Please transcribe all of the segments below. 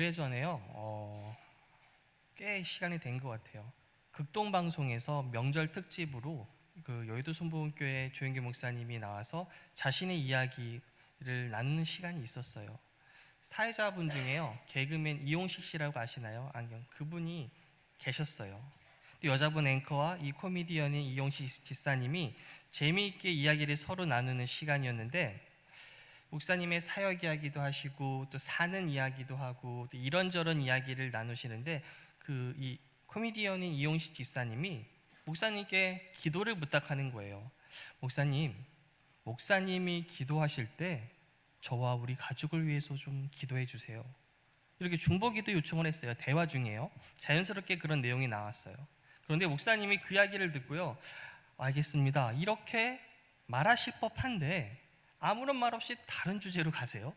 오래전에요. 꽤 시간이 된 것 같아요. 극동방송에서 명절 특집으로 그 여의도 손보훈교회 조영기 목사님이 나와서 자신의 이야기를 나누는 시간이 있었어요. 사회자분 중에요, 개그맨 이용식 씨라고 아시나요? 안경 그분이 계셨어요. 여자분 앵커와 이 코미디언인 이용식 집사님이 재미있게 이야기를 서로 나누는 시간이었는데, 목사님의 사역 이야기도 하시고 또 사는 이야기도 하고 또 이런저런 이야기를 나누시는데, 이 코미디언인 이용식 집사님이 목사님께 기도를 부탁하는 거예요. 목사님이 기도하실 때 저와 우리 가족을 위해서 좀 기도해 주세요. 이렇게 중보기도 요청을 했어요. 대화 중에요. 자연스럽게 그런 내용이 나왔어요. 그런데 목사님이 그 이야기를 듣고요, 알겠습니다, 이렇게 말하실 법한데 아무런 말 없이 다른 주제로 가세요.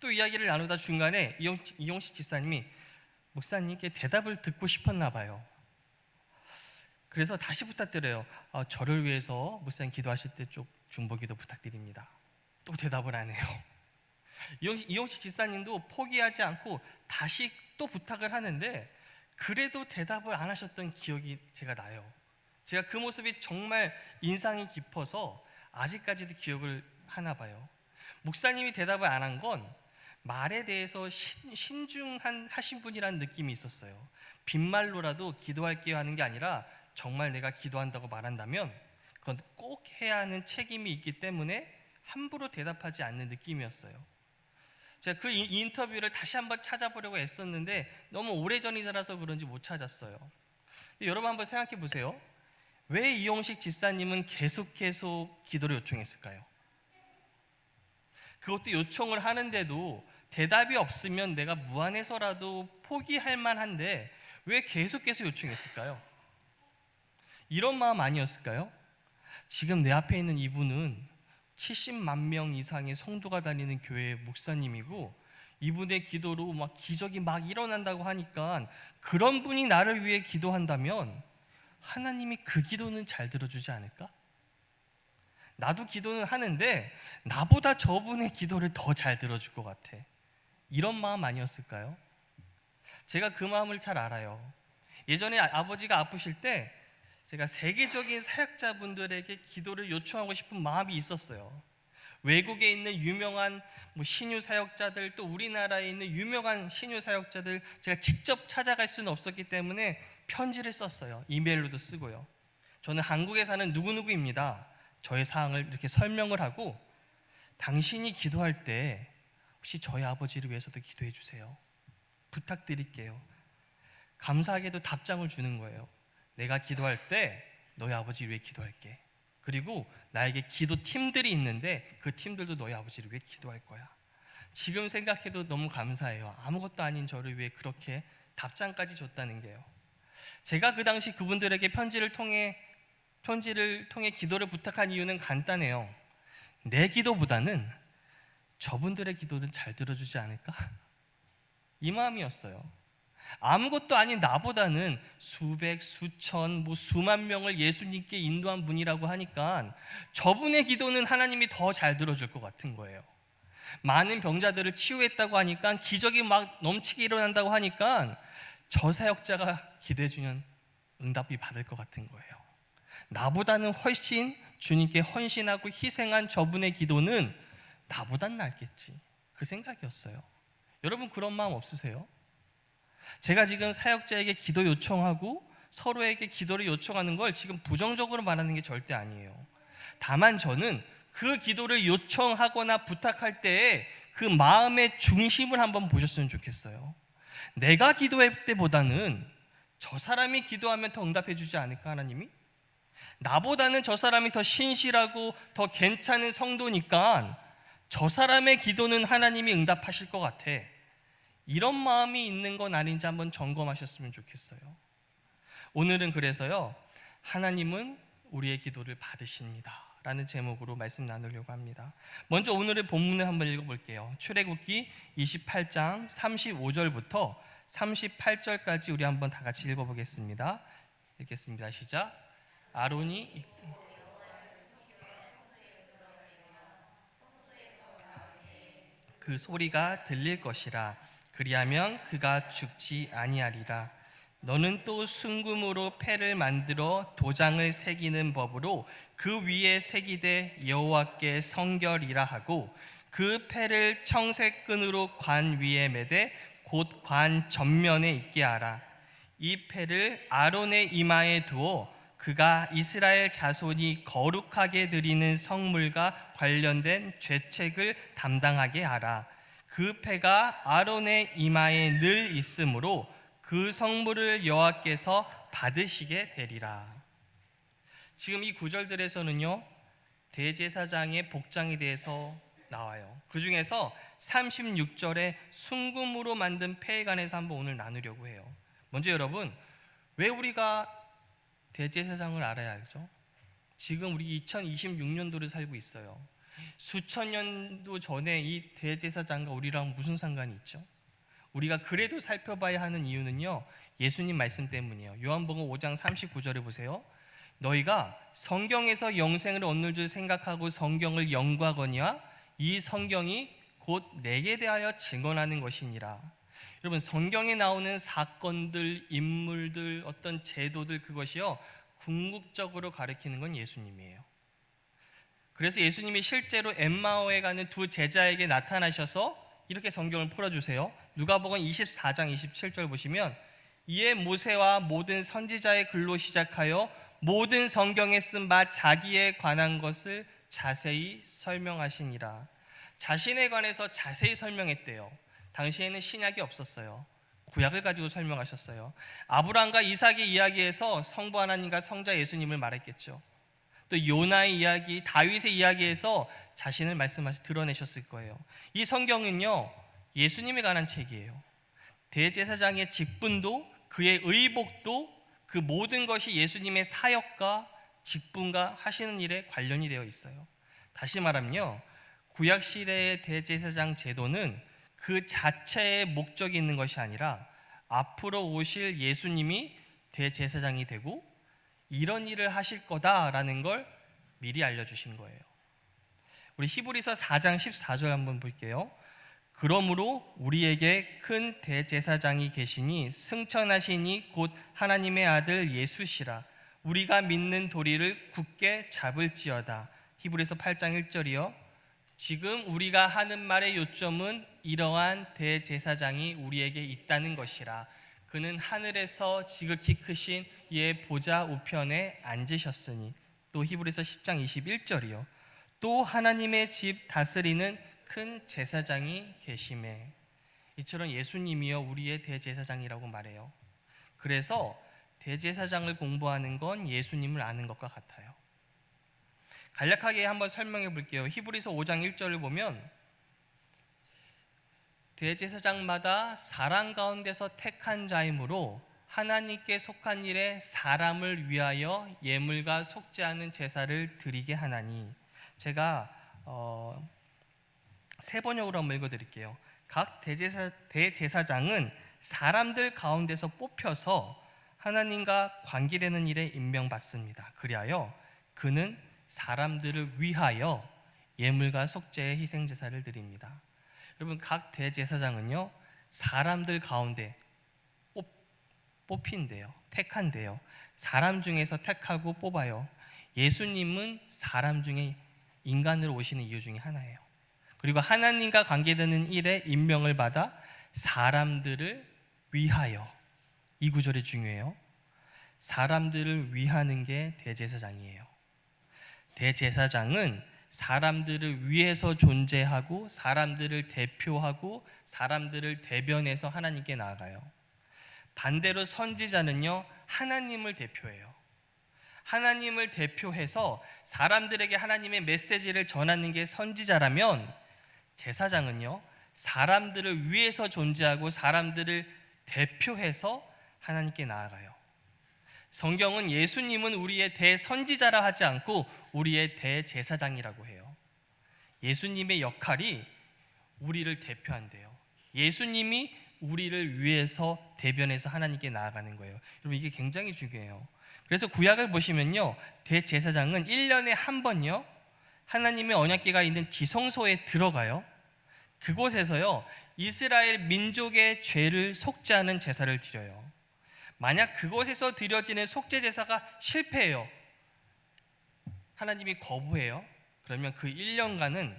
또 이야기를 나누다 중간에 이용식 집사님이 목사님께 대답을 듣고 싶었나 봐요. 그래서 다시 부탁드려요. 저를 위해서 목사님 기도하실 때 좀 중보기도 부탁드립니다. 또 대답을 안 해요. 이용식 집사님도 포기하지 않고 다시 또 부탁을 하는데 그래도 대답을 안 하셨던 기억이 제가 나요. 제가 그 모습이 정말 인상이 깊어서 아직까지도 기억을 하나 봐요. 목사님이 대답을 안 한 건 말에 대해서 신중하신 분이라는 느낌이 있었어요. 빈말로라도 기도할게요 하는 게 아니라 정말 내가 기도한다고 말한다면 그건 꼭 해야 하는 책임이 있기 때문에 함부로 대답하지 않는 느낌이었어요. 제가 그 인터뷰를 다시 한번 찾아보려고 애썼는데 너무 오래전이라서 그런지 못 찾았어요. 여러분 한번 생각해 보세요. 왜 이용식 집사님은 계속 기도를 요청했을까요? 그것도 요청을 하는데도 대답이 없으면 내가 무안해서라도 포기할 만한데 왜 계속 요청했을까요? 이런 마음 아니었을까요? 지금 내 앞에 있는 이분은 70만 명 이상의 성도가 다니는 교회의 목사님이고 이분의 기도로 막 기적이 막 일어난다고 하니까 그런 분이 나를 위해 기도한다면 하나님이 그 기도는 잘 들어주지 않을까? 나도 기도는 하는데 나보다 저분의 기도를 더 잘 들어줄 것 같아. 이런 마음 아니었을까요? 제가 그 마음을 잘 알아요. 예전에 아버지가 아프실 때 제가 세계적인 사역자분들에게 기도를 요청하고 싶은 마음이 있었어요. 외국에 있는 유명한 신유 사역자들, 또 우리나라에 있는 유명한 신유 사역자들 제가 직접 찾아갈 수는 없었기 때문에 편지를 썼어요. 이메일로도 쓰고요. 저는 한국에 사는 누구누구입니다. 저의 사항을 이렇게 설명을 하고 당신이 기도할 때 혹시 저희 아버지를 위해서도 기도해 주세요. 부탁드릴게요. 감사하게도 답장을 주는 거예요. 내가 기도할 때 너희 아버지를 위해 기도할게. 그리고 나에게 기도 팀들이 있는데 그 팀들도 너희 아버지를 위해 기도할 거야. 지금 생각해도 너무 감사해요. 아무것도 아닌 저를 위해 그렇게 답장까지 줬다는 게요. 제가 그 당시 그분들에게 편지를 통해 기도를 부탁한 이유는 간단해요. 내 기도보다는 저분들의 기도는 잘 들어주지 않을까? 이 마음이었어요. 아무것도 아닌 나보다는 수백, 수천, 수만 명을 예수님께 인도한 분이라고 하니까 저분의 기도는 하나님이 더 잘 들어줄 것 같은 거예요. 많은 병자들을 치유했다고 하니까, 기적이 막 넘치게 일어난다고 하니까 저 사역자가 기도해주면 응답이 받을 것 같은 거예요. 나보다는 훨씬 주님께 헌신하고 희생한 저분의 기도는 나보단 낫겠지, 그 생각이었어요. 여러분 그런 마음 없으세요? 제가 지금 사역자에게 기도 요청하고 서로에게 기도를 요청하는 걸 지금 부정적으로 말하는 게 절대 아니에요. 다만 저는 그 기도를 요청하거나 부탁할 때에 그 마음의 중심을 한번 보셨으면 좋겠어요. 내가 기도할 때보다는 저 사람이 기도하면 더 응답해 주지 않을까, 하나님이? 나보다는 저 사람이 더 신실하고 더 괜찮은 성도니까 저 사람의 기도는 하나님이 응답하실 것 같아. 이런 마음이 있는 건 아닌지 한번 점검하셨으면 좋겠어요. 오늘은 그래서요, 하나님은 우리의 기도를 받으십니다 라는 제목으로 말씀 나누려고 합니다. 먼저 오늘의 본문을 한번 읽어볼게요. 출애굽기 28장 35절부터 38절까지 우리 한번 다 같이 읽어보겠습니다. 읽겠습니다. 시작. 아론이 그 소리가 들릴 것이라. 그리하면 그가 죽지 아니하리라. 너는 또 순금으로 패를 만들어 도장을 새기는 법으로 그 위에 새기되 여호와께 성결이라 하고, 그 패를 청색끈으로 관 위에 매되 곧 관 전면에 있게 하라. 이 패를 아론의 이마에 두어 그가 이스라엘 자손이 거룩하게 드리는 성물과 관련된 죄책을 담당하게 하라. 그 패가 아론의 이마에 늘 있으므로 그 성물을 여호와께서 받으시게 되리라. 지금 이 구절들에서는요, 대제사장의 복장에 대해서 나와요. 그 중에서 36절에 순금으로 만든 패에 관해서 한번 오늘 나누려고 해요. 먼저 여러분, 왜 우리가 대제사장을 알아야 알죠? 지금 우리 2026년도를 살고 있어요. 수천 년도 전에 이 대제사장과 우리랑 무슨 상관이 있죠? 우리가 그래도 살펴봐야 하는 이유는요, 예수님 말씀 때문이에요. 요한복음 5장 39절에 보세요. 너희가 성경에서 영생을 얻는 줄 생각하고 성경을 연구하거니와 이 성경이 곧 내게 대하여 증언하는 것이니라. 여러분, 성경에 나오는 사건들, 인물들, 어떤 제도들, 그것이요 궁극적으로 가리키는 건 예수님이에요. 그래서 예수님이 실제로 엠마오에 가는 두 제자에게 나타나셔서 이렇게 성경을 풀어주세요. 누가복음 24장 27절 보시면, 이에 모세와 모든 선지자의 글로 시작하여 모든 성경에 쓴 바 자기에 관한 것을 자세히 설명하시니라. 자신에 관해서 자세히 설명했대요. 당시에는 신약이 없었어요. 구약을 가지고 설명하셨어요. 아브라함과 이삭의 이야기에서 성부 하나님과 성자 예수님을 말했겠죠. 또 요나의 이야기, 다윗의 이야기에서 자신을 드러내셨을 거예요. 이 성경은요, 예수님에 관한 책이에요. 대제사장의 직분도 그의 의복도 그 모든 것이 예수님의 사역과 직분과 하시는 일에 관련이 되어 있어요. 다시 말하면요, 구약시대의 대제사장 제도는 그 자체의 목적이 있는 것이 아니라 앞으로 오실 예수님이 대제사장이 되고 이런 일을 하실 거다라는 걸 미리 알려주신 거예요. 우리 히브리서 4장 14절 한번 볼게요. 그러므로 우리에게 큰 대제사장이 계시니 승천하시니 곧 하나님의 아들 예수시라. 우리가 믿는 도리를 굳게 잡을지어다. 히브리서 8장 1절이요. 지금 우리가 하는 말의 요점은 이러한 대제사장이 우리에게 있다는 것이라. 그는 하늘에서 지극히 크신 이의 보좌 우편에 앉으셨으니. 또 히브리서 10장 21절이요. 또 하나님의 집 다스리는 큰 제사장이 계심에. 이처럼 예수님이요 우리의 대제사장이라고 말해요. 그래서 대제사장을 공부하는 건 예수님을 아는 것과 같아요. 간략하게 한번 설명해 볼게요. 히브리서 5장 1절을 보면, 대제사장마다 사람 가운데서 택한 자이므로 하나님께 속한 일에 사람을 위하여 예물과 속죄하는 제사를 드리게 하나니. 제가 세 번역으로 한번 읽어드릴게요. 각 대제사장은 사람들 가운데서 뽑혀서 하나님과 관계되는 일에 임명받습니다. 그리하여 그는 사람들을 위하여 예물과 속죄의 희생제사를 드립니다. 여러분, 각 대제사장은요 사람들 가운데 뽑힌대요. 택한대요. 사람 중에서 택하고 뽑아요. 예수님은 사람 중에 인간으로 오시는 이유 중에 하나예요. 그리고 하나님과 관계되는 일에 임명을 받아 사람들을 위하여, 이 구절이 중요해요. 사람들을 위하는 게 대제사장이에요. 대제사장은 사람들을 위해서 존재하고 사람들을 대표하고 사람들을 대변해서 하나님께 나아가요. 반대로 선지자는요 하나님을 대표해요. 하나님을 대표해서 사람들에게 하나님의 메시지를 전하는 게 선지자라면, 제사장은요 사람들을 위해서 존재하고 사람들을 대표해서 하나님께 나아가요. 성경은 예수님은 우리의 대선지자라 하지 않고 우리의 대제사장이라고 해요. 예수님의 역할이 우리를 대표한대요. 예수님이 우리를 위해서 대변해서 하나님께 나아가는 거예요. 여러분, 이게 굉장히 중요해요. 그래서 구약을 보시면요 대제사장은 1년에 한 번요 하나님의 언약궤가 있는 지성소에 들어가요. 그곳에서요 이스라엘 민족의 죄를 속죄하는 제사를 드려요. 만약 그곳에서 드려지는 속죄 제사가 실패해요, 하나님이 거부해요, 그러면 그 1년간은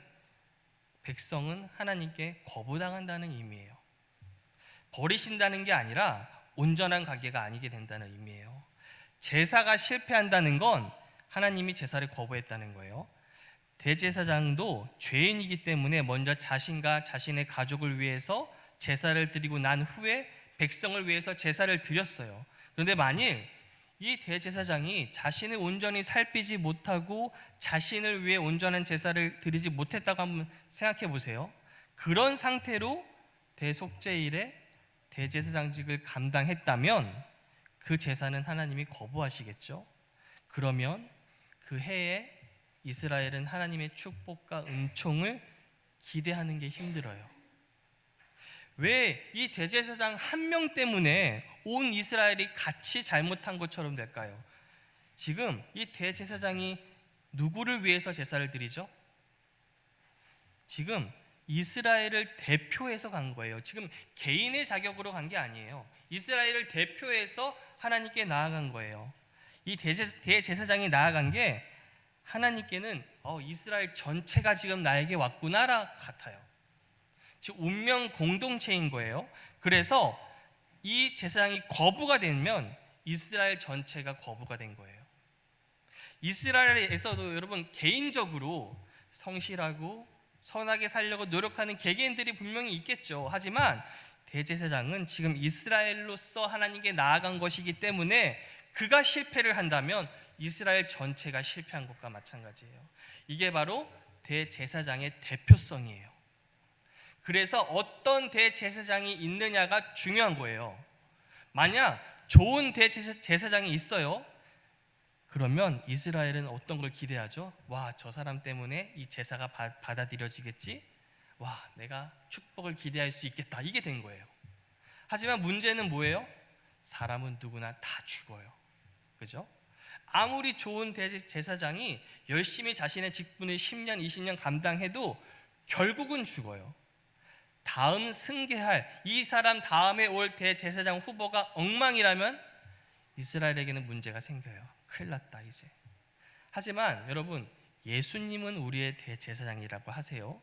백성은 하나님께 거부당한다는 의미예요. 버리신다는 게 아니라 온전한 관계가 아니게 된다는 의미예요. 제사가 실패한다는 건 하나님이 제사를 거부했다는 거예요. 대제사장도 죄인이기 때문에 먼저 자신과 자신의 가족을 위해서 제사를 드리고 난 후에 백성을 위해서 제사를 드렸어요. 그런데 만일 이 대제사장이 자신을 온전히 살피지 못하고 자신을 위해 온전한 제사를 드리지 못했다고 한번 생각해 보세요. 그런 상태로 대속죄일에 대제사장직을 감당했다면 그 제사는 하나님이 거부하시겠죠. 그러면 그 해에 이스라엘은 하나님의 축복과 은총을 기대하는 게 힘들어요. 왜 이 대제사장 한 명 때문에 온 이스라엘이 같이 잘못한 것처럼 될까요? 지금 이 대제사장이 누구를 위해서 제사를 드리죠? 지금 이스라엘을 대표해서 간 거예요. 지금 개인의 자격으로 간 게 아니에요. 이스라엘을 대표해서 하나님께 나아간 거예요. 이 대제사장이 나아간 게 하나님께는 이스라엘 전체가 지금 나에게 왔구나라 같아요. 즉 운명 공동체인 거예요. 그래서 이 제사장이 거부가 되면 이스라엘 전체가 거부가 된 거예요. 이스라엘에서도 여러분 개인적으로 성실하고 선하게 살려고 노력하는 개개인들이 분명히 있겠죠. 하지만 대제사장은 지금 이스라엘로서 하나님께 나아간 것이기 때문에 그가 실패를 한다면 이스라엘 전체가 실패한 것과 마찬가지예요. 이게 바로 대제사장의 대표성이에요. 그래서 어떤 대제사장이 있느냐가 중요한 거예요. 만약 좋은 대제사장이 있어요, 그러면 이스라엘은 어떤 걸 기대하죠? 와, 저 사람 때문에 이 제사가 받아들여지겠지? 와, 내가 축복을 기대할 수 있겠다. 이게 된 거예요. 하지만 문제는 뭐예요? 사람은 누구나 다 죽어요. 그죠? 아무리 좋은 대제사장이 열심히 자신의 직분을 10년, 20년 감당해도 결국은 죽어요. 다음 승계할 이 사람 다음에 올 대제사장 후보가 엉망이라면 이스라엘에게는 문제가 생겨요. 큰일 났다 이제. 하지만 여러분, 예수님은 우리의 대제사장이라고 하세요.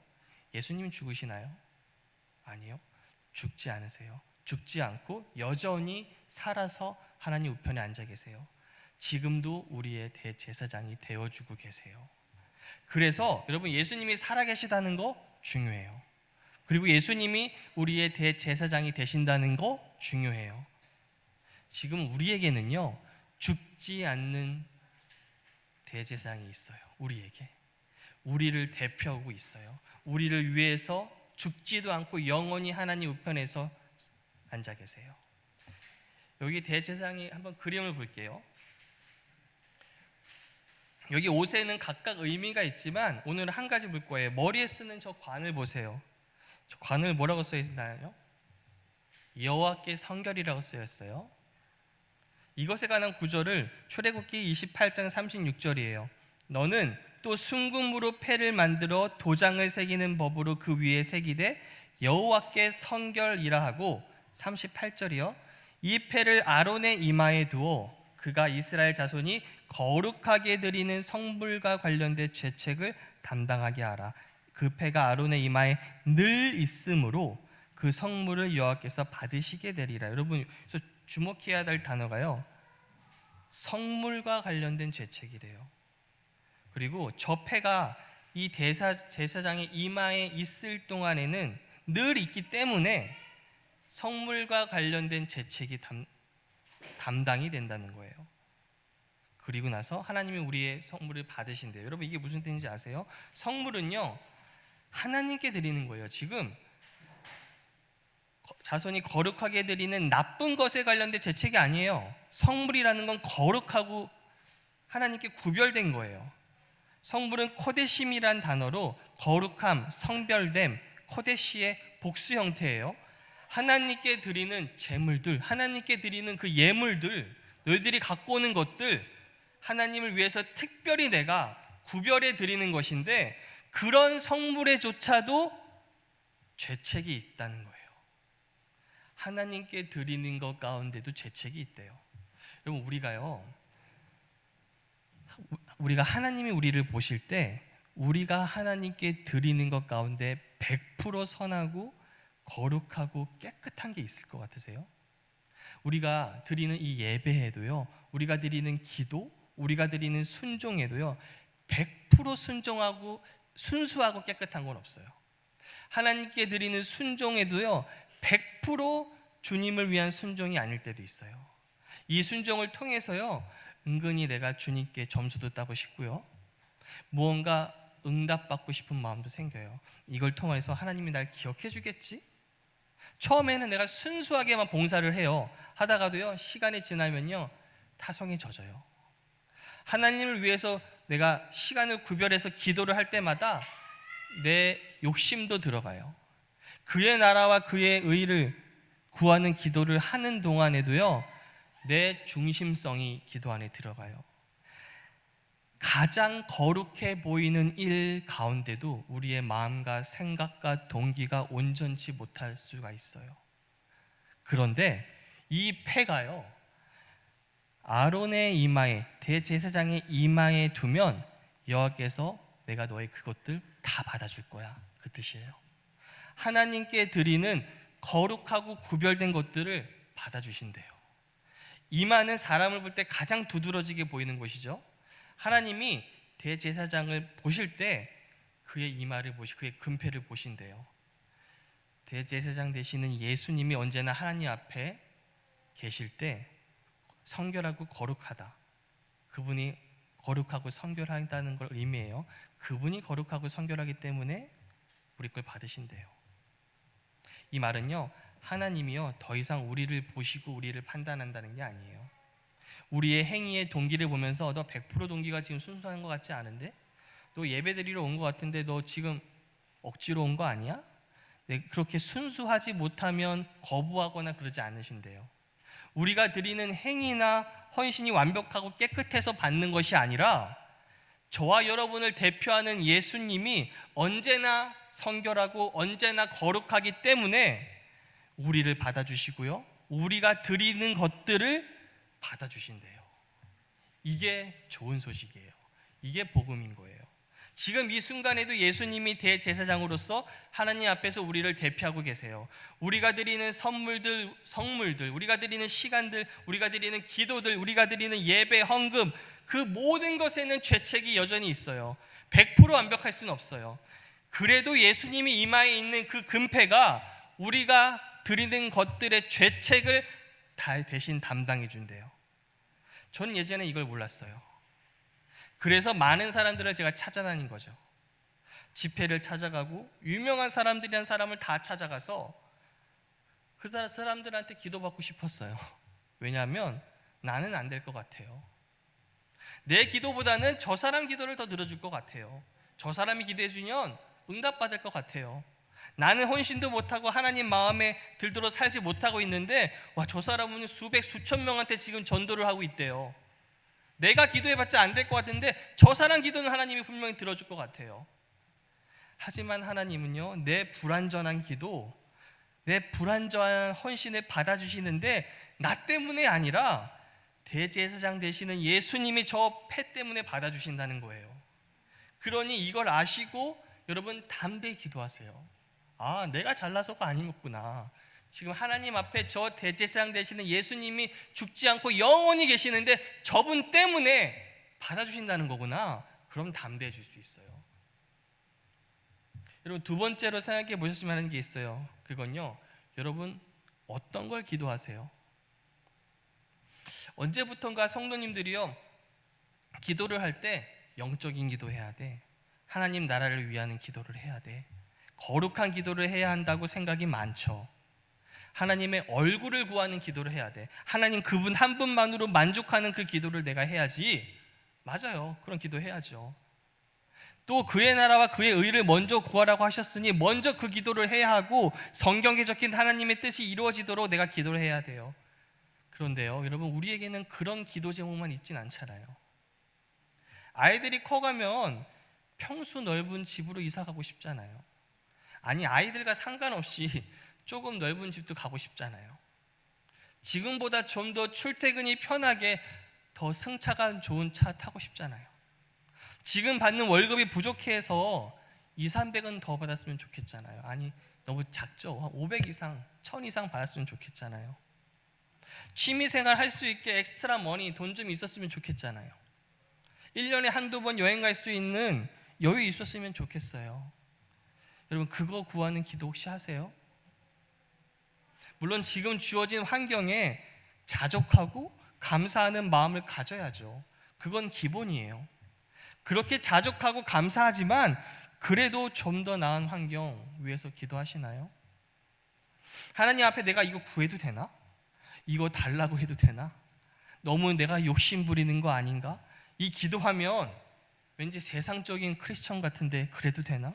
예수님은 죽으시나요? 아니요. 죽지 않으세요. 죽지 않고 여전히 살아서 하나님 우편에 앉아 계세요. 지금도 우리의 대제사장이 되어주고 계세요. 그래서 여러분, 예수님이 살아계시다는 거 중요해요. 그리고 예수님이 우리의 대제사장이 되신다는 거 중요해요. 지금 우리에게는요, 죽지 않는 대제사장이 있어요. 우리에게. 우리를 대표하고 있어요. 우리를 위해서 죽지도 않고 영원히 하나님 우편에서 앉아 계세요. 여기 대제사장이 한번 그림을 볼게요. 여기 옷에는 각각 의미가 있지만 오늘은 한 가지 볼 거예요. 머리에 쓰는 저 관을 보세요. 저 관을 뭐라고 써 있나요? 여호와께 성결이라고 쓰여 있어요. 이것에 관한 구절을 출애굽기 28장 36절이에요. 너는 또 순금으로 패를 만들어 도장을 새기는 법으로 그 위에 새기되 여호와께 성결이라 하고, 38절이요. 이 패를 아론의 이마에 두어 그가 이스라엘 자손이 거룩하게 드리는 성물과 관련된 죄책을 담당하게 하라. 그 패가 아론의 이마에 늘 있으므로 그 성물을 여호와께서 받으시게 되리라. 여러분, 주목해야 될 단어가요, 성물과 관련된 죄책이래요. 그리고 저 패가 이 제사장의 이마에 있을 동안에는 늘 있기 때문에 성물과 관련된 죄책이 담당이 된다는 거예요. 그리고 나서 하나님이 우리의 성물을 받으신대요. 여러분, 이게 무슨 뜻인지 아세요? 성물은요, 하나님께 드리는 거예요. 지금 자손이 거룩하게 드리는 나쁜 것에 관련된 죄책이 아니에요. 성물이라는 건 거룩하고 하나님께 구별된 거예요. 성물은 코데심이란 단어로 거룩함, 성별됨, 코데시의 복수 형태예요. 하나님께 드리는 제물들, 하나님께 드리는 그 예물들, 너희들이 갖고 오는 것들, 하나님을 위해서 특별히 내가 구별해 드리는 것인데, 그런 성물에조차도 죄책이 있다는 거예요. 하나님께 드리는 것 가운데도 죄책이 있대요. 여러분, 우리가 하나님이 우리를 보실 때 우리가 하나님께 드리는 것 가운데 100% 선하고 거룩하고 깨끗한 게 있을 것 같으세요? 우리가 드리는 이 예배에도요, 우리가 드리는 기도, 우리가 드리는 순종에도요, 100% 순종하고 순수하고 깨끗한 건 없어요. 하나님께 드리는 순종에도요, 100% 주님을 위한 순종이 아닐 때도 있어요. 이 순종을 통해서요, 은근히 내가 주님께 점수도 따고 싶고요, 무언가 응답받고 싶은 마음도 생겨요. 이걸 통해서 하나님이 날 기억해 주겠지? 처음에는 내가 순수하게만 봉사를 해요. 하다가도요, 시간이 지나면요, 타성이 젖어요. 하나님을 위해서 내가 시간을 구별해서 기도를 할 때마다 내 욕심도 들어가요. 그의 나라와 그의 의를 구하는 기도를 하는 동안에도요, 내 중심성이 기도 안에 들어가요. 가장 거룩해 보이는 일 가운데도 우리의 마음과 생각과 동기가 온전치 못할 수가 있어요. 그런데 이 패가요, 아론의 이마에, 대제사장의 이마에 두면 여호와께서 내가 너의 그것들 다 받아줄 거야, 그 뜻이에요. 하나님께 드리는 거룩하고 구별된 것들을 받아주신대요. 이마는 사람을 볼 때 가장 두드러지게 보이는 곳이죠. 하나님이 대제사장을 보실 때 그의 이마를 그의 금패를 보신대요. 대제사장 되시는 예수님이 언제나 하나님 앞에 계실 때 성결하고 거룩하다, 그분이 거룩하고 성결하다는 걸 의미해요. 그분이 거룩하고 성결하기 때문에 우리 걸 받으신대요. 이 말은요, 하나님이요, 더 이상 우리를 보시고 우리를 판단한다는 게 아니에요. 우리의 행위의 동기를 보면서 너 100% 동기가 지금 순수한 것 같지 않은데? 너 예배 드리러 온 것 같은데 너 지금 억지로 온 거 아니야? 네, 그렇게 순수하지 못하면 거부하거나 그러지 않으신대요. 우리가 드리는 행위나 헌신이 완벽하고 깨끗해서 받는 것이 아니라 저와 여러분을 대표하는 예수님이 언제나 성결하고 언제나 거룩하기 때문에 우리를 받아주시고요, 우리가 드리는 것들을 받아주신대요. 이게 좋은 소식이에요. 이게 복음인 거예요. 지금 이 순간에도 예수님이 대제사장으로서 하나님 앞에서 우리를 대표하고 계세요. 우리가 드리는 성물들, 우리가 드리는 시간들, 우리가 드리는 기도들, 우리가 드리는 예배, 헌금, 그 모든 것에는 죄책이 여전히 있어요. 100% 완벽할 수는 없어요. 그래도 예수님이 이마에 있는 그 금패가 우리가 드리는 것들의 죄책을 대신 담당해 준대요. 저는 예전에 이걸 몰랐어요. 그래서 많은 사람들을 제가 찾아다닌 거죠. 집회를 찾아가고 유명한 사람들이란 사람을 다 찾아가서 그 사람들한테 기도받고 싶었어요. 왜냐하면 나는 안 될 것 같아요. 내 기도보다는 저 사람 기도를 더 들어줄 것 같아요. 저 사람이 기도해 주면 응답받을 것 같아요. 나는 헌신도 못하고 하나님 마음에 들도록 살지 못하고 있는데 저 사람은 수백 수천 명한테 지금 전도를 하고 있대요. 내가 기도해봤자 안 될 것 같은데 저 사람 기도는 하나님이 분명히 들어줄 것 같아요. 하지만 하나님은요, 내 불완전한 기도, 내 불완전한 헌신을 받아주시는데 나 때문에 아니라 대제사장 되시는 예수님이 저 패 때문에 받아주신다는 거예요. 그러니 이걸 아시고 여러분 담대히 기도하세요. 아, 내가 잘나서가 아니었구나. 지금 하나님 앞에 저 대제사장 되시는 예수님이 죽지 않고 영원히 계시는데 저분 때문에 받아주신다는 거구나. 그럼 담대해질 수 있어요. 여러분, 두 번째로 생각해 보셨으면 하는 게 있어요. 그건요, 여러분 어떤 걸 기도하세요? 언제부턴가 성도님들이요, 기도를 할 때 영적인 기도해야 돼, 하나님 나라를 위하는 기도를 해야 돼, 거룩한 기도를 해야 한다고 생각이 많죠. 하나님의 얼굴을 구하는 기도를 해야 돼, 하나님 그분 한 분만으로 만족하는 그 기도를 내가 해야지. 맞아요, 그런 기도 해야죠. 또 그의 나라와 그의 의를 먼저 구하라고 하셨으니 먼저 그 기도를 해야 하고 성경에 적힌 하나님의 뜻이 이루어지도록 내가 기도를 해야 돼요. 그런데요, 여러분, 우리에게는 그런 기도 제목만 있진 않잖아요. 아이들이 커가면 평수 넓은 집으로 이사 가고 싶잖아요. 아니, 아이들과 상관없이 조금 넓은 집도 가고 싶잖아요. 지금보다 좀 더 출퇴근이 편하게 더 승차감 좋은 차 타고 싶잖아요. 지금 받는 월급이 부족해서 2, 300은 더 받았으면 좋겠잖아요. 아니, 너무 작죠? 500 이상, 1000 이상 받았으면 좋겠잖아요. 취미생활 할 수 있게 엑스트라 머니, 돈 좀 있었으면 좋겠잖아요. 1년에 한두 번 여행 갈 수 있는 여유 있었으면 좋겠어요. 여러분, 그거 구하는 기도 혹시 하세요? 물론 지금 주어진 환경에 자족하고 감사하는 마음을 가져야죠. 그건 기본이에요. 그렇게 자족하고 감사하지만 그래도 좀 더 나은 환경 위해서 기도하시나요? 하나님 앞에 내가 이거 구해도 되나? 이거 달라고 해도 되나? 너무 내가 욕심 부리는 거 아닌가? 이 기도하면 왠지 세상적인 크리스천 같은데 그래도 되나?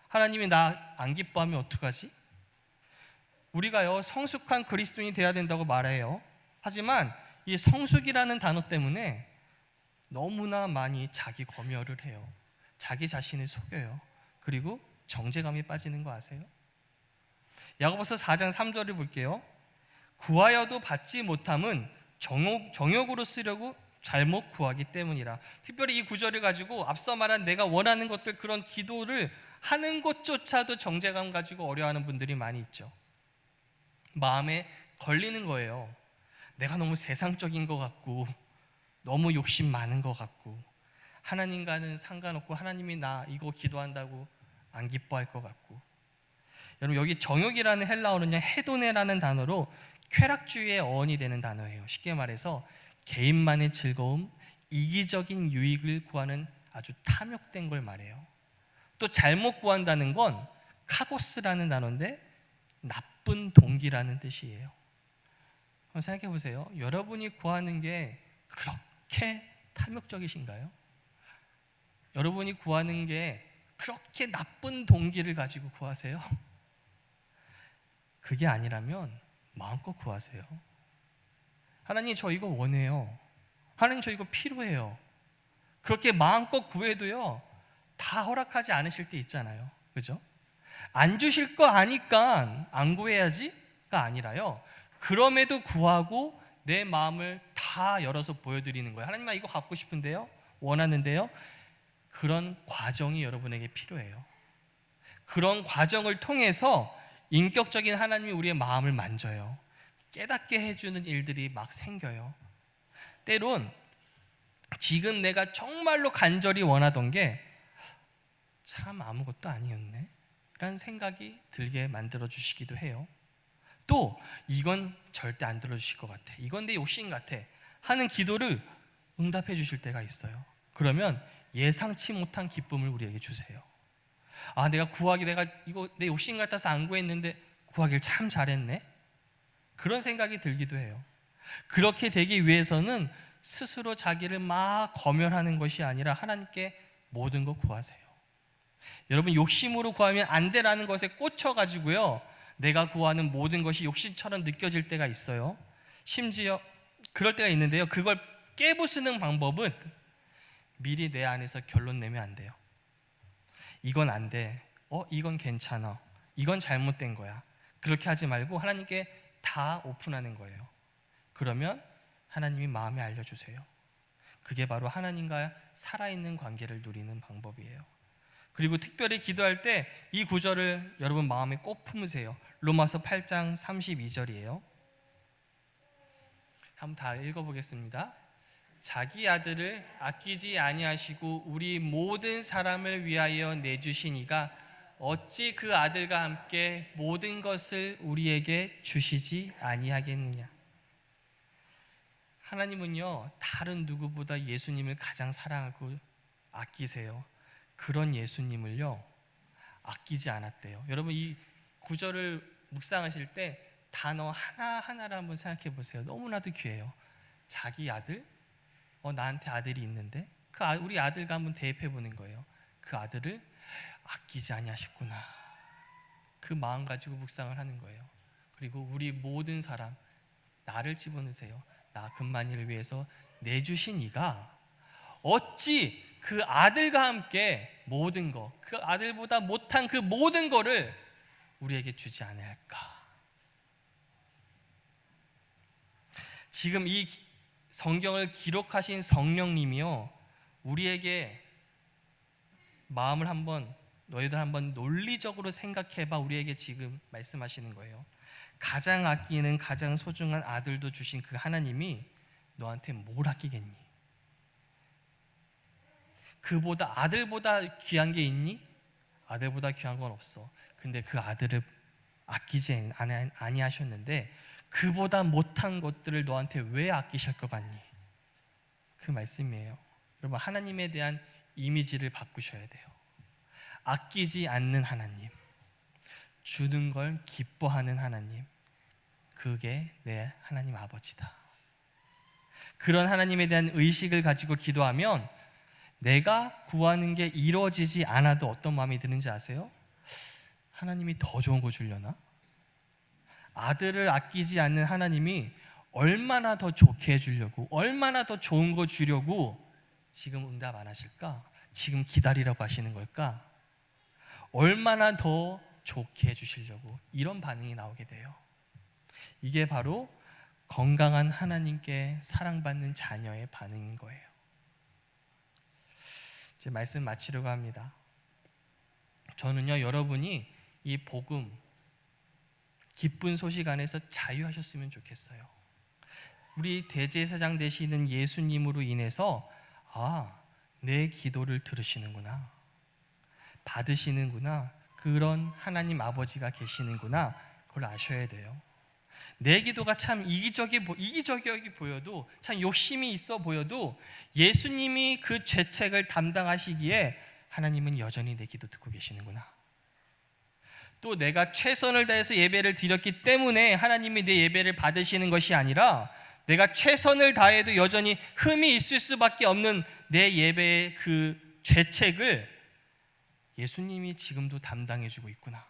하나님이 나 안 기뻐하면 어떡하지? 우리가요, 성숙한 그리스도인이 돼야 된다고 말해요. 하지만 이 성숙이라는 단어 때문에 너무나 많이 자기 검열을 해요. 자기 자신을 속여요. 그리고 정죄감에 빠지는 거 아세요? 야고보서 4장 3절을 볼게요. 구하여도 받지 못함은 정욕으로 쓰려고 잘못 구하기 때문이라. 특별히 이 구절을 가지고 앞서 말한 내가 원하는 것들, 그런 기도를 하는 것조차도 정죄감 가지고 어려워하는 분들이 많이 있죠. 마음에 걸리는 거예요. 내가 너무 세상적인 것 같고 너무 욕심 많은 것 같고 하나님과는 상관없고 하나님이 나 이거 기도한다고 안 기뻐할 것 같고. 여러분, 여기 정욕이라는 헬라어는요, 헤도네라는 단어로 쾌락주의의 어원이 되는 단어예요. 쉽게 말해서 개인만의 즐거움, 이기적인 유익을 구하는 아주 탐욕된 걸 말해요. 또 잘못 구한다는 건 카고스라는 단어인데 나쁜 동기라는 뜻이에요. 한번 생각해 보세요. 여러분이 구하는 게 그렇게 탐욕적이신가요? 여러분이 구하는 게 그렇게 나쁜 동기를 가지고 구하세요? 그게 아니라면 마음껏 구하세요. 하나님, 저 이거 원해요. 하나님, 저 이거 필요해요. 그렇게 마음껏 구해도요, 다 허락하지 않으실 때 있잖아요. 그죠? 안 주실 거 아니까 안 구해야지가 아니라요, 그럼에도 구하고 내 마음을 다 열어서 보여드리는 거예요. 하나님, 나 이거 갖고 싶은데요, 원하는데요. 그런 과정이 여러분에게 필요해요. 그런 과정을 통해서 인격적인 하나님이 우리의 마음을 만져요. 깨닫게 해주는 일들이 막 생겨요. 때론 지금 내가 정말로 간절히 원하던 게 참 아무것도 아니었네 라는 생각이 들게 만들어 주시기도 해요. 또 이건 절대 안 들어주실 것 같아, 이건 내 욕심 같아 하는 기도를 응답해 주실 때가 있어요. 그러면 예상치 못한 기쁨을 우리에게 주세요. 아, 내가 이거 내 욕심 같아서 안 구했는데 구하길 참 잘했네, 그런 생각이 들기도 해요. 그렇게 되기 위해서는 스스로 자기를 막 검열하는 것이 아니라 하나님께 모든 것 구하세요. 여러분, 욕심으로 구하면 안 되라는 것에 꽂혀가지고요, 내가 구하는 모든 것이 욕심처럼 느껴질 때가 있어요. 심지어 그럴 때가 있는데요, 그걸 깨부수는 방법은 미리 내 안에서 결론 내면 안 돼요. 이건 안 돼, 이건 괜찮아, 이건 잘못된 거야, 그렇게 하지 말고 하나님께 다 오픈하는 거예요. 그러면 하나님이 마음에 알려주세요. 그게 바로 하나님과 살아있는 관계를 누리는 방법이에요. 그리고 특별히 기도할 때 이 구절을 여러분 마음에 꼭 품으세요. 로마서 8장 32절이에요. 한번 다 읽어보겠습니다. 자기 아들을 아끼지 아니하시고 우리 모든 사람을 위하여 내주신 이가 어찌 그 아들과 함께 모든 것을 우리에게 주시지 아니하겠느냐. 하나님은요, 다른 누구보다 예수님을 가장 사랑하고 아끼세요. 그런 예수님을요, 아끼지 않았대요. 여러분, 이 구절을 묵상하실 때 단어 하나하나를 한번 생각해 보세요. 너무나도 귀해요. 자기 아들, 나한테 아들이 있는데 우리 아들과 한번 대입해 보는 거예요. 그 아들을 아끼지 아니하셨구나, 그 마음 가지고 묵상을 하는 거예요. 그리고 우리 모든 사람, 나를 집어넣으세요. 나 금만이를 위해서 내주신 이가 어찌 그 아들과 함께 모든 거, 그 아들보다 못한 그 모든 거를 우리에게 주지 않을까? 지금 이 성경을 기록하신 성령님이요, 우리에게 마음을 너희들 한번 논리적으로 생각해봐. 우리에게 지금 말씀하시는 거예요. 가장 아끼는 가장 소중한 아들도 주신 그 하나님이 너한테 뭘 아끼겠니? 그보다 아들보다 귀한 게 있니? 아들보다 귀한 건 없어. 근데 그 아들을 아끼지 아니하셨는데 그보다 못한 것들을 너한테 왜 아끼실 것 같니? 그 말씀이에요. 여러분, 하나님에 대한 이미지를 바꾸셔야 돼요. 아끼지 않는 하나님, 주는 걸 기뻐하는 하나님, 그게 내 하나님 아버지다. 그런 하나님에 대한 의식을 가지고 기도하면 내가 구하는 게 이루어지지 않아도 어떤 마음이 드는지 아세요? 하나님이 더 좋은 거 주려나? 아들을 아끼지 않는 하나님이 얼마나 더 좋게 해주려고, 얼마나 더 좋은 거 주려고 지금 응답 안 하실까? 지금 기다리라고 하시는 걸까? 얼마나 더 좋게 해주시려고 이런 반응이 나오게 돼요. 이게 바로 건강한 하나님께 사랑받는 자녀의 반응인 거예요. 이제 말씀 마치려고 합니다. 저는요, 여러분이 이 복음, 기쁜 소식 안에서 자유하셨으면 좋겠어요. 우리 대제사장 되시는 예수님으로 인해서 내 기도를 들으시는구나, 받으시는구나, 그런 하나님 아버지가 계시는구나, 그걸 아셔야 돼요. 내 기도가 참 이기적이 보여도, 참 욕심이 있어 보여도 예수님이 그 죄책을 담당하시기에 하나님은 여전히 내 기도 듣고 계시는구나. 또 내가 최선을 다해서 예배를 드렸기 때문에 하나님이 내 예배를 받으시는 것이 아니라 내가 최선을 다해도 여전히 흠이 있을 수밖에 없는 내 예배의 그 죄책을 예수님이 지금도 담당해주고 있구나.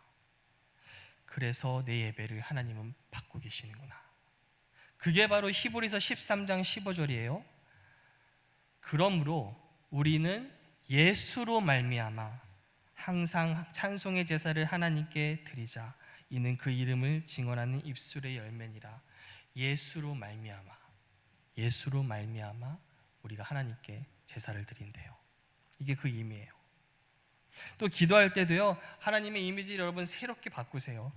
그래서 내 예배를 하나님은 받고 계시는구나. 그게 바로 히브리서 13장 15절이에요. 그러므로 우리는 예수로 말미암아 항상 찬송의 제사를 하나님께 드리자. 이는 그 이름을 증언하는 입술의 열매니라. 예수로 말미암아 우리가 하나님께 제사를 드린대요. 이게 그 의미예요. 또 기도할 때도요, 하나님의 이미지를 여러분 새롭게 바꾸세요.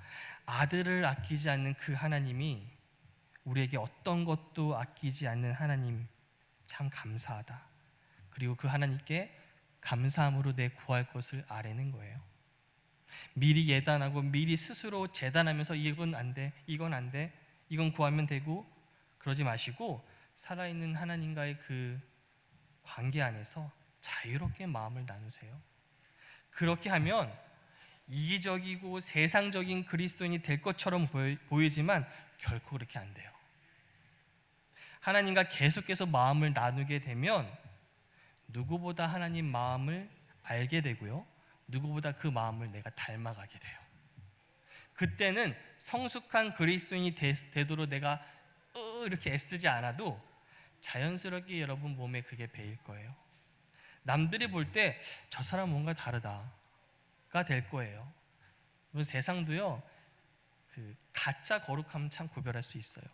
아들을 아끼지 않는 그 하나님이 우리에게 어떤 것도 아끼지 않는 하나님, 참 감사하다. 그리고 그 하나님께 감사함으로 내 구할 것을 아뢰는 거예요. 미리 예단하고 미리 스스로 재단하면서 이건 안 돼, 이건 안 돼, 이건 구하면 되고 그러지 마시고 살아있는 하나님과의 그 관계 안에서 자유롭게 마음을 나누세요. 그렇게 하면 이기적이고 세상적인 그리스도인이 될 것처럼 보이지만 결코 그렇게 안 돼요. 하나님과 계속해서 마음을 나누게 되면 누구보다 하나님 마음을 알게 되고요, 누구보다 그 마음을 내가 닮아가게 돼요. 그때는 성숙한 그리스도인이 되도록 내가 이렇게 애쓰지 않아도 자연스럽게 여러분 몸에 그게 배일 거예요. 남들이 볼 때 저 사람 뭔가 다르다가 될 거예요. 세상도요, 그 가짜 거룩함 참 구별할 수 있어요.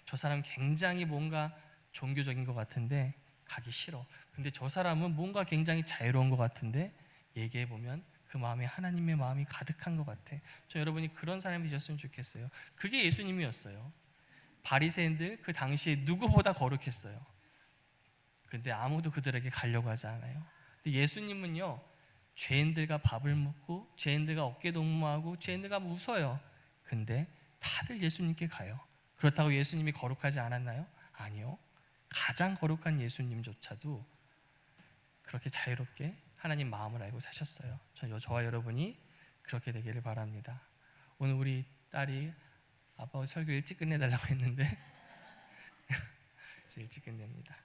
저 사람 굉장히 뭔가 종교적인 것 같은데 가기 싫어. 근데 저 사람은 뭔가 굉장히 자유로운 것 같은데 얘기해 보면 그 마음에 하나님의 마음이 가득한 것 같아. 저 여러분이 그런 사람이 되셨으면 좋겠어요. 그게 예수님이었어요. 바리새인들 그 당시에 누구보다 거룩했어요. 근데 아무도 그들에게 가려고 하지 않아요. 근데 예수님은요, 죄인들과 밥을 먹고 죄인들과 어깨 동무하고 죄인들과 웃어요. 근데 다들 예수님께 가요. 그렇다고 예수님이 거룩하지 않았나요? 아니요. 가장 거룩한 예수님조차도 그렇게 자유롭게 하나님 마음을 알고 사셨어요. 저와 여러분이 그렇게 되기를 바랍니다. 오늘 우리 딸이 아빠 설교 일찍 끝내달라고 했는데 일찍 끝냅니다.